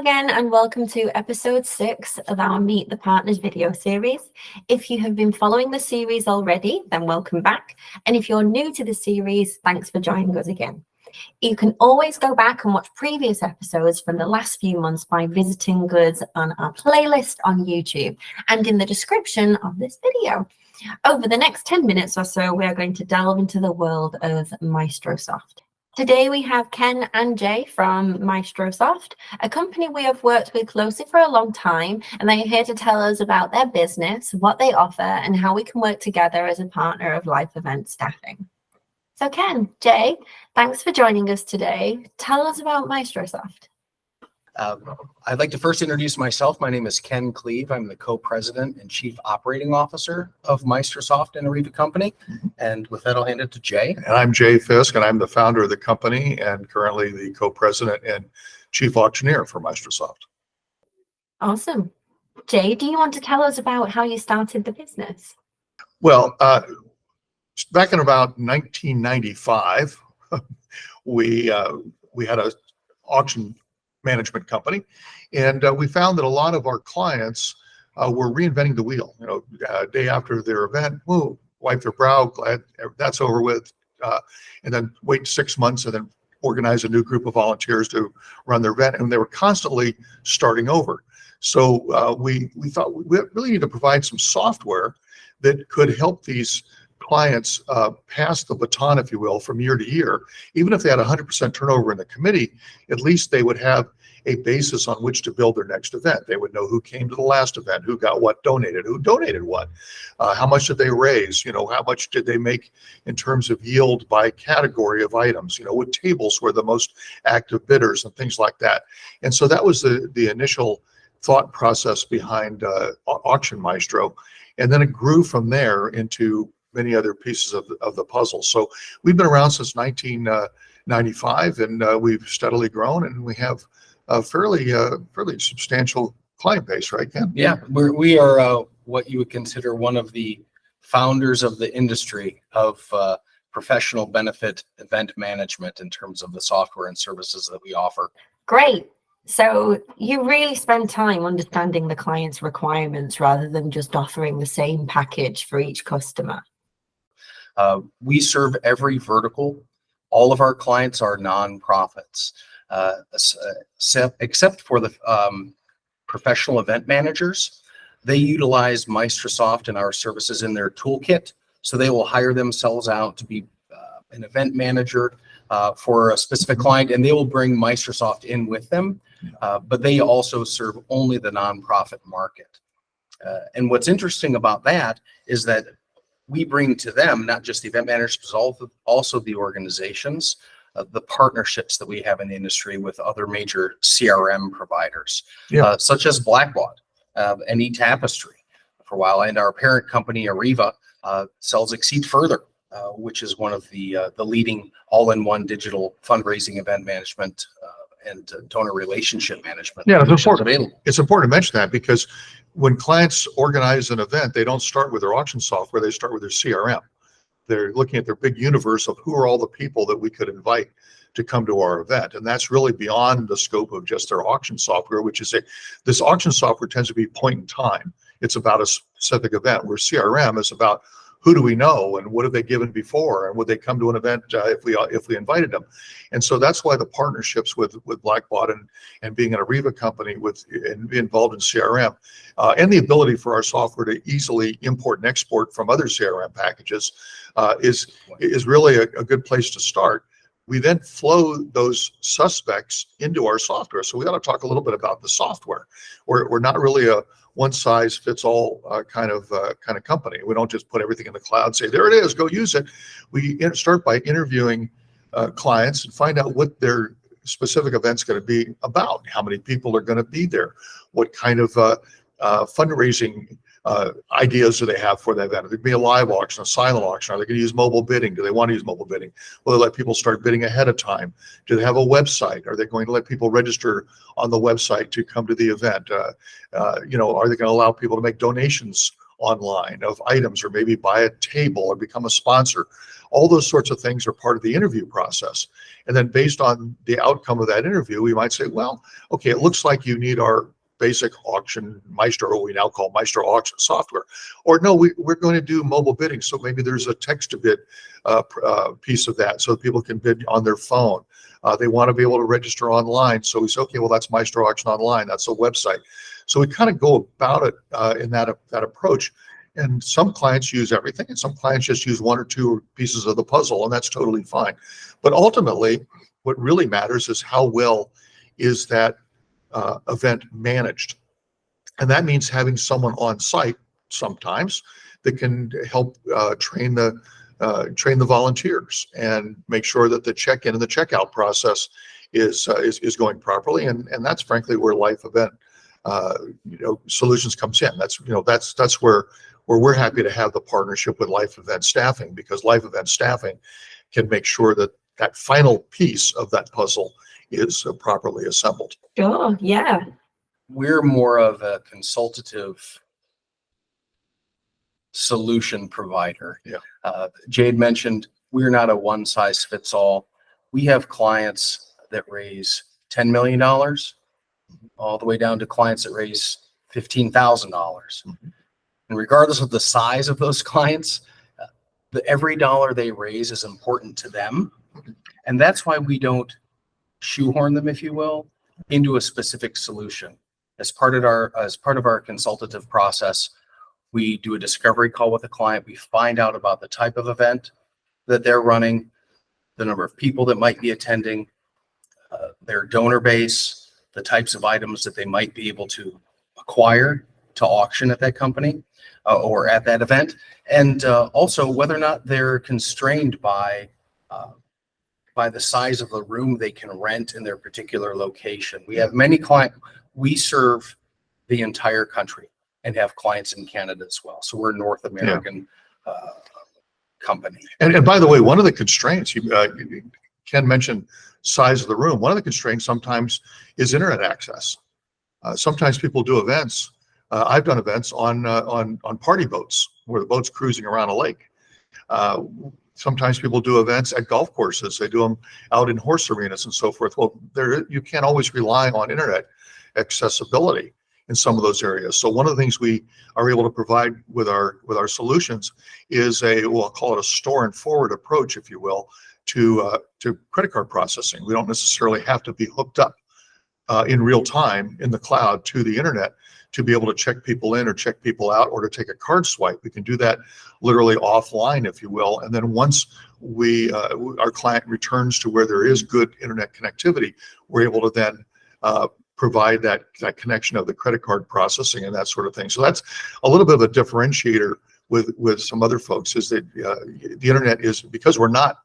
again, and welcome to episode 6 of our Meet the Partners video series. If you have been following the series already, then welcome back. And if you're new to the series, thanks for joining us again. You can always go back and watch previous episodes from the last few months by visiting us on our playlist on YouTube and in the description of this video. Over the next 10 minutes or so, we are going to delve into the world of Maestrosoft. Today we have Ken and Jay from Maestrosoft, a company we have worked with closely for a long time, and they are here to tell us about their business, what they offer, and how we can work together as a partner of live event staffing. So Ken, Jay, thanks for joining us today. Tell us about Maestrosoft. I'd like to first introduce myself. My name is Ken Kleve. I'm the co-president and chief operating officer of Maestrosoft and Arriva Company. And with that, I'll hand it to Jay. And I'm Jay Fiske, and I'm the founder of the company and currently the co-president and chief auctioneer for Maestrosoft. Awesome. Jay, do you want to tell us about how you started the business? Well, back in about 1995, we had an auction management company, and we found that a lot of our clients were reinventing the wheel. Day after their event, wipe their brow, glad that's over with, and then wait 6 months and then organize a new group of volunteers to run their event, and they were constantly starting over. So we thought we really need to provide some software that could help these clients pass the baton, if you will, from year to year. Even if they had 100% turnover in the committee, at least they would have a basis on which to build their next event. They would know who came to the last event, who got what donated, who donated what, how much did they raise, how much did they make in terms of yield by category of items, what tables were the most active bidders and things like that. And so that was the initial thought process behind Auction Maestro. And then it grew from there into many other pieces of the puzzle. So we've been around since 1995, and we've steadily grown, and we have a fairly substantial client base, right, Ken? Yeah, we are what you would consider one of the founders of the industry of professional benefit event management in terms of the software and services that we offer. Great. So you really spend time understanding the client's requirements rather than just offering the same package for each customer. We serve every vertical. All of our clients are nonprofits, except for the professional event managers. They utilize Maestrosoft and our services in their toolkit. So they will hire themselves out to be an event manager for a specific client, and they will bring Maestrosoft in with them. But they also serve only the nonprofit market. And what's interesting about that is that we bring to them not just the event managers, but also the organizations, the partnerships that we have in the industry with other major CRM providers, such as Blackbaud and eTapestry for a while, and our parent company Arriva sells Exceed Further, which is one of the leading all-in-one digital fundraising event management and donor relationship management. Yeah, it's important to mention that, because when clients organize an event, they don't start with their auction software, they start with their CRM. They're looking at their big universe of who are all the people that we could invite to come to our event. And that's really beyond the scope of just their auction software, which is this auction software tends to be point in time. It's about a specific event, where CRM is about who do we know and what have they given before, and would they come to an event if we invited them. And so that's why the partnerships with Blackbaud and being an Arriva company and be involved in CRM and the ability for our software to easily import and export from other CRM packages is really a good place to start. We then flow those suspects into our software. So we ought to talk a little bit about the software. We're not really a one-size-fits-all kind of company. We don't just put everything in the cloud, say, there it is, go use it. We start by interviewing clients and find out what their specific event's going to be about, how many people are going to be there, what kind of fundraising ideas do they have for that event. It could be a live auction, a silent auction. Are they going to use mobile bidding? Do they want to use mobile bidding? Will they let people start bidding ahead of time? Do they have a website? Are they going to let people register on the website to come to the event? Are they going to allow people to make donations online of items, or maybe buy a table or become a sponsor. All those sorts of things are part of the interview process. And then based on the outcome of that interview, we might say, well, okay, it looks like you need our basic auction Maestro, what we now call Maestro auction software, or no, we're going to do mobile bidding. So maybe there's a text to bid piece of that so people can bid on their phone. They want to be able to register online. So we say, okay, well, that's Maestro Auction Online. That's a website. So we kind of go about it in that approach. And some clients use everything, and some clients just use one or two pieces of the puzzle, and that's totally fine. But ultimately, what really matters is how well is that event managed. And that means having someone on site sometimes that can help train the volunteers and make sure that the check-in and the checkout process is going properly. And that's frankly where life event solutions comes in. That's where we're happy to have the partnership with Life Event Staffing, because Life Event Staffing can make sure that that final piece of that puzzle is properly assembled. Sure, yeah. We're more of a consultative solution provider. Yeah. Jade mentioned we're not a one size fits all. We have clients that raise $10 million all the way down to clients that raise $15,000. Mm-hmm. And regardless of the size of those clients, every dollar they raise is important to them. And that's why we don't shoehorn them, if you will, into a specific solution. As part of our consultative process, we do a discovery call with the client. We find out about the type of event that they're running, the number of people that might be attending, their donor base, the types of items that they might be able to acquire to auction at that company or at that event, and also whether or not they're constrained by the size of the room they can rent in their particular location. We have many clients. We serve the entire country and have clients in Canada as well. So we're a North American company. And by the way, one of the constraints, Ken mentioned size of the room. One of the constraints sometimes is internet access. Sometimes people do events. I've done events on party boats where the boat's cruising around a lake. Sometimes people do events at golf courses. They do them out in horse arenas and so forth. Well, you can't always rely on internet accessibility in some of those areas. So one of the things we are able to provide with our solutions is we'll call it a store and forward approach, if you will, to credit card processing. We don't necessarily have to be hooked up in real time in the cloud to the internet to be able to check people in or check people out or to take a card swipe. We can do that literally offline, if you will. And then once our client returns to where there is good internet connectivity, we're able to then provide that connection of the credit card processing and that sort of thing. So that's a little bit of a differentiator with some other folks, is that the internet is, because we're not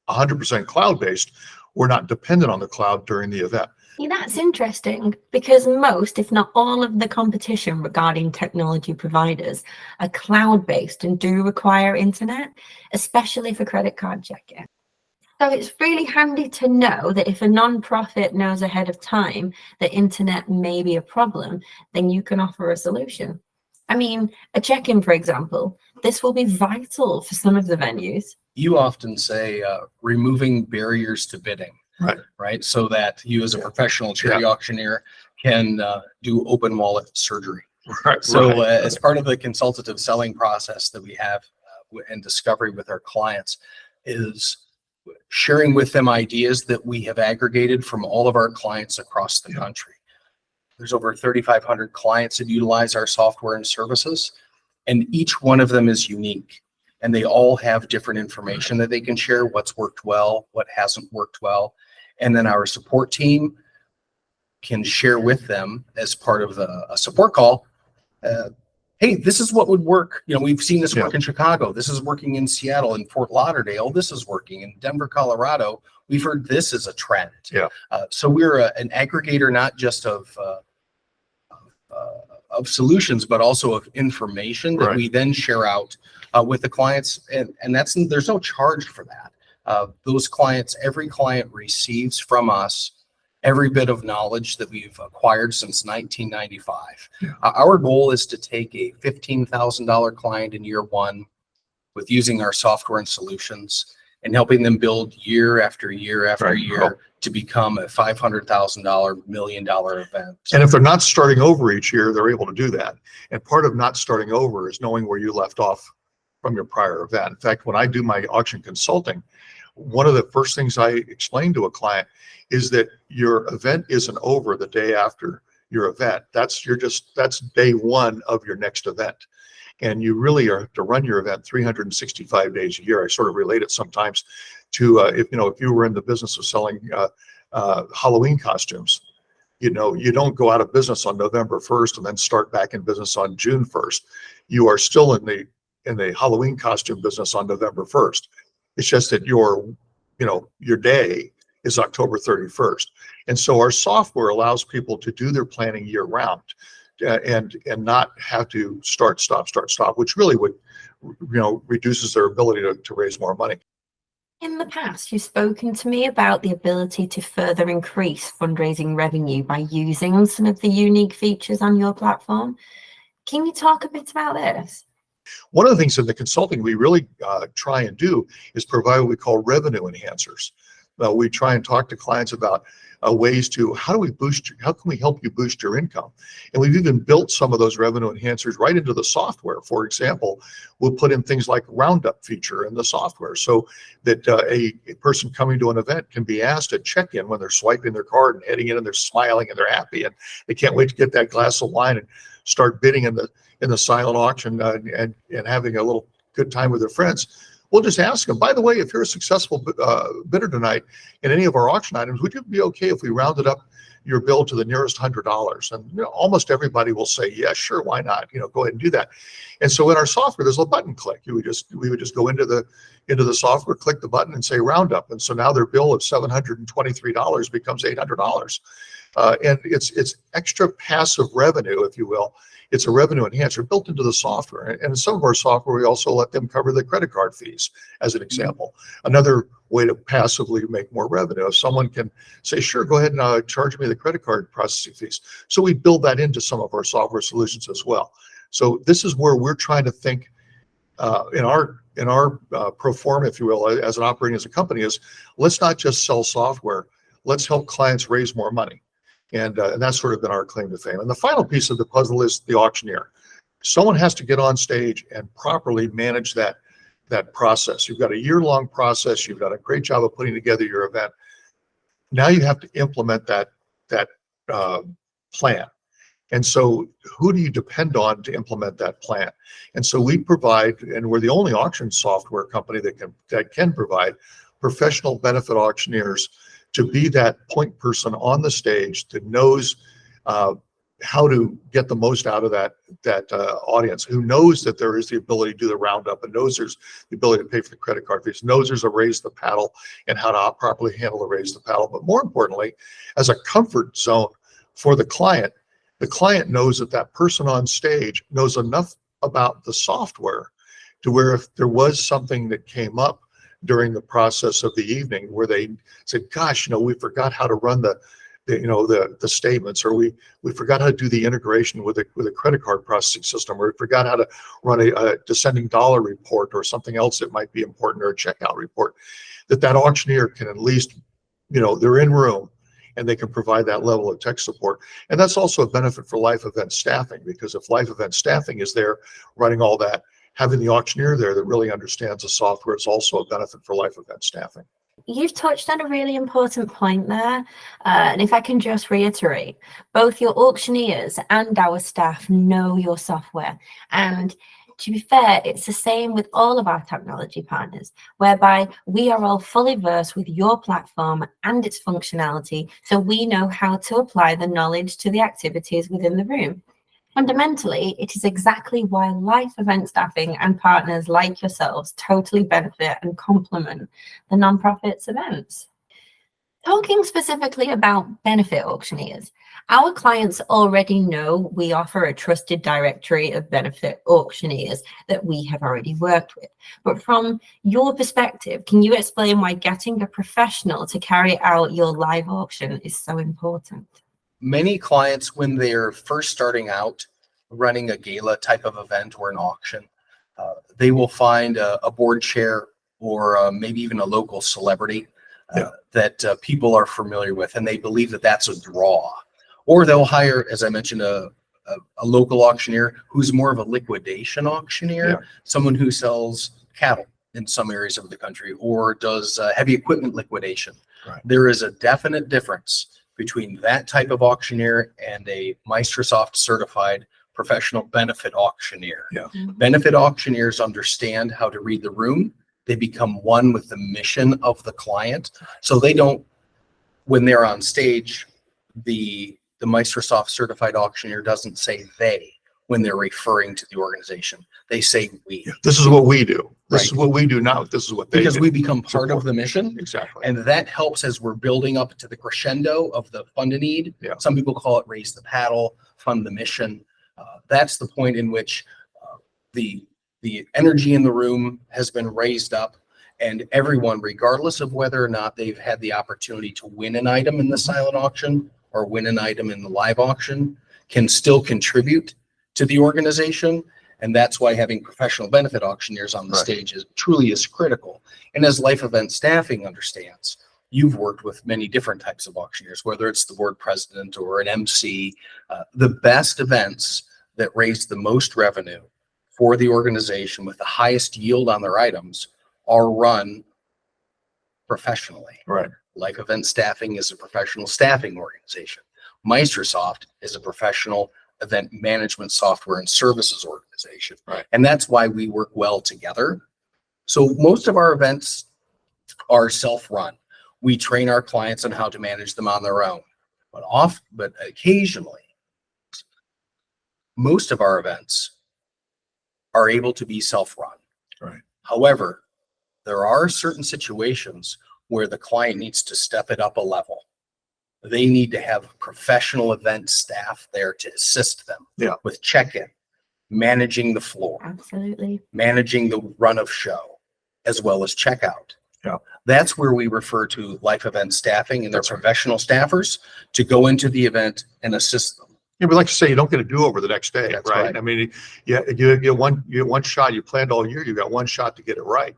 100% cloud-based, we're not dependent on the cloud during the event. Yeah, that's interesting, because most, if not all, of the competition regarding technology providers are cloud-based and do require internet, especially for credit card checking. So it's really handy to know that if a non-profit knows ahead of time that internet may be a problem, then you can offer a solution. I mean, a check-in, for example, this will be vital for some of the venues. You often say removing barriers to bidding. Right. So that you as a professional charity auctioneer can do open wallet surgery. Right. So as part of the consultative selling process that we have and discovery with our clients is sharing with them ideas that we have aggregated from all of our clients across the country. There's over 3,500 clients that utilize our software and services, and each one of them is unique. And they all have different information that they can share, what's worked well, what hasn't worked well. And then our support team can share with them as part of a support call, hey, this is what would work. We've seen this work in Chicago. This is working in Seattle and Fort Lauderdale. This is working in Denver, Colorado. We've heard this is a trend. So we're an aggregator, not just of solutions, but also of information that we then share out with the clients. And there's no charge for that. Those clients, every client receives from us every bit of knowledge that we've acquired since 1995. Our goal is to take a $15,000 client in year one with using our software and solutions and helping them build year after year after year to become a $500,000, $1 million event. And if they're not starting over each year, they're able to do that. And part of not starting over is knowing where you left off from your prior event. In fact, when I do my auction consulting, one of the first things I explain to a client is that your event isn't over the day after your event. That's day one of your next event. And you really are to run your event 365 days a year. I sort of relate it sometimes to if you were in the business of selling Halloween costumes, you don't go out of business on November 1st and then start back in business on June 1st. You are still in the Halloween costume business on November 1st. It's just that your day is October 31st. And so our software allows people to do their planning year round. And not have to start, stop, which really would, reduces their ability to raise more money. In the past, you've spoken to me about the ability to further increase fundraising revenue by using some of the unique features on your platform. Can you talk a bit about this? One of the things in the consulting we really try and do is provide what we call revenue enhancers. We try and talk to clients about ways to how can we help you boost your income? And we've even built some of those revenue enhancers right into the software. For example, we'll put in things like roundup feature in the software so that a person coming to an event can be asked to check in when they're swiping their card and heading in and they're smiling and they're happy and they can't wait to get that glass of wine and start bidding in the silent auction and having a little good time with their friends. We'll just ask them, by the way, if you're a successful bidder tonight in any of our auction items, would you be okay if we rounded up your bill to the nearest $100? And almost everybody will say, yeah, sure, why not? Go ahead and do that. And so in our software, there's a button click. We would just go into the software, click the button and say roundup. And so now their bill of $723 becomes $800. And it's extra passive revenue, if you will. It's a revenue enhancer built into the software. And in some of our software, we also let them cover the credit card fees, as an example. Another way to passively make more revenue. If someone can say, sure, go ahead and charge me the credit card processing fees. So we build that into some of our software solutions as well. So this is where we're trying to think in our pro forma, if you will, as an operating as a company, is let's not just sell software. Let's help clients raise more money. And that's sort of been our claim to fame. And the final piece of the puzzle is the auctioneer. Someone has to get on stage and properly manage that process. You've got a year-long process. You've done a great job of putting together your event. Now you have to implement that plan. And so who do you depend on to implement that plan? And so we provide, and we're the only auction software company that can provide professional benefit auctioneers to be that point person on the stage that knows how to get the most out of that audience, who knows that there is the ability to do the roundup and knows there's the ability to pay for the credit card fees, knows there's a raise the paddle and how to properly handle the raise the paddle. But more importantly, as a comfort zone for the client knows that person on stage knows enough about the software to where if there was something that came up during the process of the evening where they said, gosh, we forgot how to run the statements, or we forgot how to do the integration with a credit card processing system, or we forgot how to run a descending dollar report or something else that might be important, or a checkout report, that auctioneer can at least, they're in room and they can provide that level of tech support. And that's also a benefit for life event staffing, because if life event staffing is there running all that, having the auctioneer there that really understands the software is also a benefit for life event staffing. You've touched on a really important point there. And if I can just reiterate, both your auctioneers and our staff know your software. And to be fair, it's the same with all of our technology partners, whereby we are all fully versed with your platform and its functionality, so we know how to apply the knowledge to the activities within the room. Fundamentally, it is exactly why life event staffing and partners like yourselves totally benefit and complement the nonprofit's events. Talking specifically about benefit auctioneers, our clients already know we offer a trusted directory of benefit auctioneers that we have already worked with. But from your perspective, can you explain why getting a professional to carry out your live auction is so important? Many clients, when they're first starting out running a gala type of event or an auction, they will find a board chair or maybe even a local celebrity that people are familiar with, and they believe that that's a draw. Or they'll hire, as I mentioned, a local auctioneer who's more of a liquidation auctioneer, someone who sells cattle in some areas of the country or does heavy equipment liquidation. Right. There is a definite difference between that type of auctioneer and a Maestrosoft certified professional benefit auctioneer. Benefit auctioneers understand how to read the room. They become one with the mission of the client. So they don't, when they're on stage, the Maestrosoft certified auctioneer doesn't say they when they're referring to the organization. They say we. This is what we do. This Right. is what we do now. This is what they Because do. we become part of the mission. Exactly. And that helps as we're building up to the crescendo of the fund a need. Some people call it raise the paddle, fund the mission. That's the point in which the energy in the room has been raised up, and everyone, regardless of whether or not they've had the opportunity to win an item in the silent auction or win an item in the live auction, can still contribute to the organization. And that's why having professional benefit auctioneers on the stage truly is critical. And as life event staffing understands, you've worked with many different types of auctioneers, whether it's the board president or an MC. The best events that raise the most revenue for the organization with the highest yield on their items are run professionally. Right. Life event staffing is a professional staffing organization. Maestrosoft is a professional event management software and services organization. Right. And that's why we work well together. So most of our events are self-run. We train our clients on how to manage them on their own. But occasionally, most of our events are able to be self-run. Right. However, there are certain situations where the client needs to step it up a level. They need to have professional event staff there to assist them with check-in, managing the floor, Absolutely. managing the run of show, as well as checkout. That's where we refer to life event staffing and their professional staffers to go into the event and assist them. Yeah, we like to say you don't get a do-over the next day, That's right? right. I mean, you get one shot. You planned all year. You got one shot to get it right.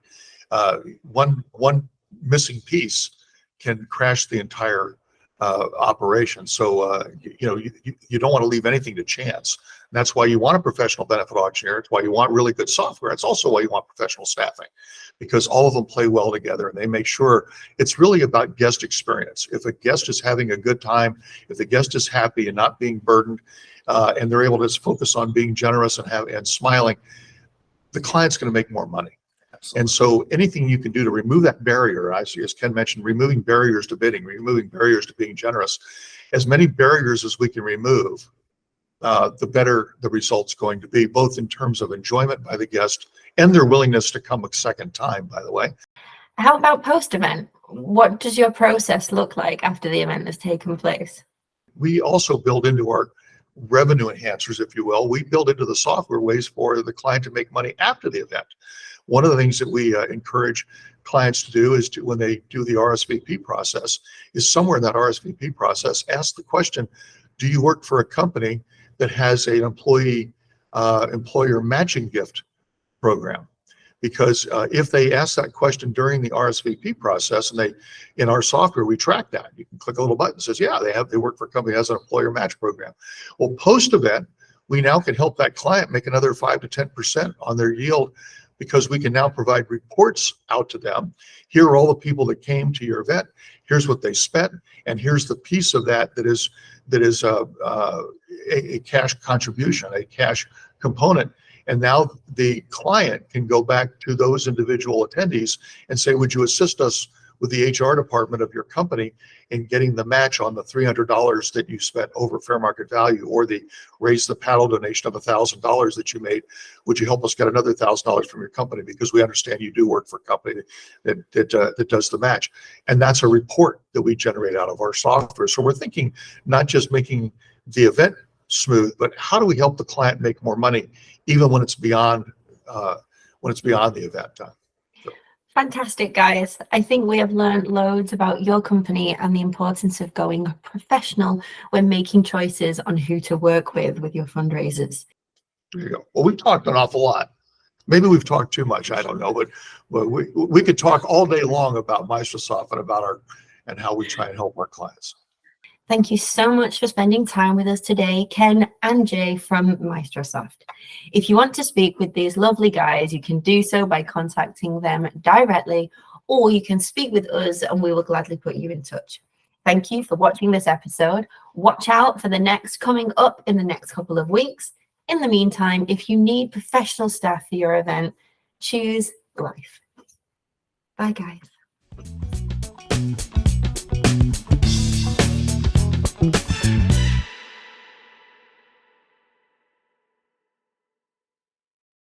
One missing piece can crash the entire operation. So you don't want to leave anything to chance. And that's why you want a professional benefit auctioneer. It's why you want really good software. It's also why you want professional staffing, because all of them play well together and they make sure it's really about guest experience. If a guest is having a good time, if the guest is happy and not being burdened, and they're able to focus on being generous and smiling, the client's going to make more money. And so anything you can do to remove that barrier, as Ken mentioned, removing barriers to bidding, removing barriers to being generous, as many barriers as we can remove, the better the result's going to be, both in terms of enjoyment by the guest and their willingness to come a second time, by the way. How about post-event? What does your process look like after the event has taken place? We also build into our revenue enhancers, if you will, we build into the software ways for the client to make money after the event. One of the things that we encourage clients to do is to, when they do the RSVP process, is somewhere in that RSVP process, ask the question, do you work for a company that has an employer matching gift program? Because if they ask that question during the RSVP process, and they, in our software, we track that. You can click a little button that says, yeah, they work for a company that has an employer match program. Well, post-event, we now can help that client make another 5 to 10% on their yield, because we can now provide reports out to them. Here are all the people that came to your event. Here's what they spent, and here's the piece of that is a cash contribution, a cash component. And now the client can go back to those individual attendees and say, would you assist us with the HR department of your company in getting the match on the $300 that you spent over fair market value, or the raise the paddle donation of $1,000 that you made. Would you help us get another $1,000 from your company, because we understand you do work for a company that does the match. And that's a report that we generate out of our software. So we're thinking not just making the event smooth, but how do we help the client make more money even when it's beyond the event time. Fantastic, guys. I think we have learned loads about your company and the importance of going professional when making choices on who to work with your fundraisers. There you go. Well, we've talked an awful lot. Maybe we've talked too much. I don't know, but we could talk all day long about Maestrosoft and about and how we try and help our clients. Thank you so much for spending time with us today, Ken and Jay from Maestrosoft. If you want to speak with these lovely guys, you can do so by contacting them directly, or you can speak with us and we will gladly put you in touch. Thank you for watching this episode. Watch out for the next coming up in the next couple of weeks. In the meantime, if you need professional staff for your event, choose life. Bye, guys.